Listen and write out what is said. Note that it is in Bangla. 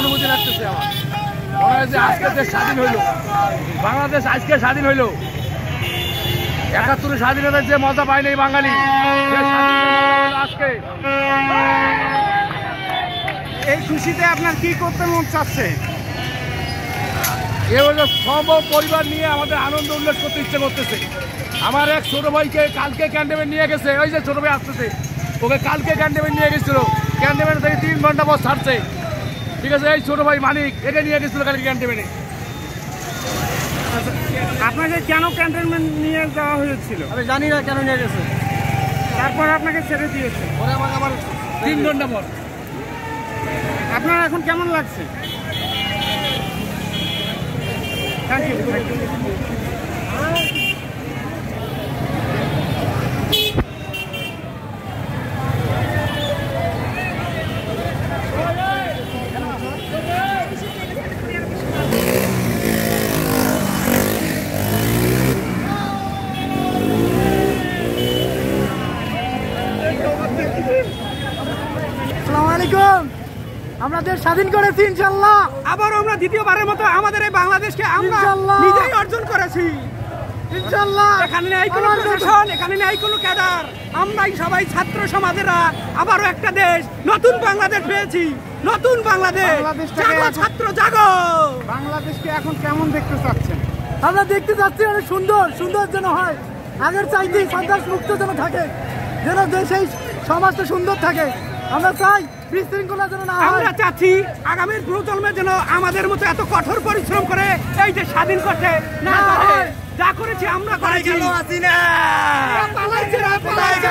অনুভূতি লাগতেছে আমার। মনে হয় যে আজকে দেশ স্বাধীন হইল, বাংলাদেশ আজকে স্বাধীন হইল। ৭১ স্বাধীনতার যে মজা পায় নাই বাঙালি, আজকে এই খুশিতে আপনার কি করতে মন চাচ্ছে? এ হলো সব পরিবার নিয়ে আমাদের আনন্দ উল্লাস করতে ইচ্ছে করতেছে। আমার এক ছোট ভাইকে কালকে ক্যান্টনমেন্ট নিয়ে গেছে, ওই যে ছোট ভাই আসতেছে, ওকে কালকে ক্যান্টনমেন্ট নিয়ে গেছিল। ক্যান্টনমেন্ট থেকে 3 ঘন্টা পর ছাড়ছে, ঠিক আছে। এই ছোট ভাই মানিক একে নিয়ে গেছিল কালকে ক্যান্টনমেন্টে। আপনাকে কেন ক্যান্টনমেন্ট নিয়ে যাওয়া হয়েছিল? আমি জানি না কেন নিয়ে গেছে। তারপর আপনাকে ছেড়ে দিয়েছে পরে আমাকে আবার 3 ঘন্টা পর। আপনার এখন কেমন লাগছে? Thank you. আমরা দেশ স্বাধীন করেছি ইনশাআল্লাহ। আবার আমরা দ্বিতীয়বারের মতো আমাদের এই বাংলাদেশকে আমরা নিজেই অর্জন করেছি ইনশাআল্লাহ। এখানে নেই কোনো প্রশাসন, এখানে নেই কোনো ক্যাডার, আমরাই সবাই ছাত্র সমাজেরা আবারও একটা দেশ, নতুন বাংলাদেশ পেয়েছি। নতুন বাংলাদেশ, জাগো ছাত্র জাগো। বাংলাদেশকে এখন কেমন দেখতে চাচ্ছেন? আমরা দেখতে চাচ্ছি অনেক সুন্দর সুন্দর যেন হয়, আগের চাইতে সন্ত্রাস মুক্ত যেন থাকে, যেন দেশে সমাজটা সুন্দর থাকে। আমরা চাই বিশৃঙ্খলা যেন না হয়। আমরা চাচ্ছি আগামী প্রজন্মে যেন আমাদের মতো এত কঠোর পরিশ্রম করে এই দেশ স্বাধীন করতে না পারে। যা করেছি আমরা করেছি। পালাইছে না, পালাইছে পালাইছে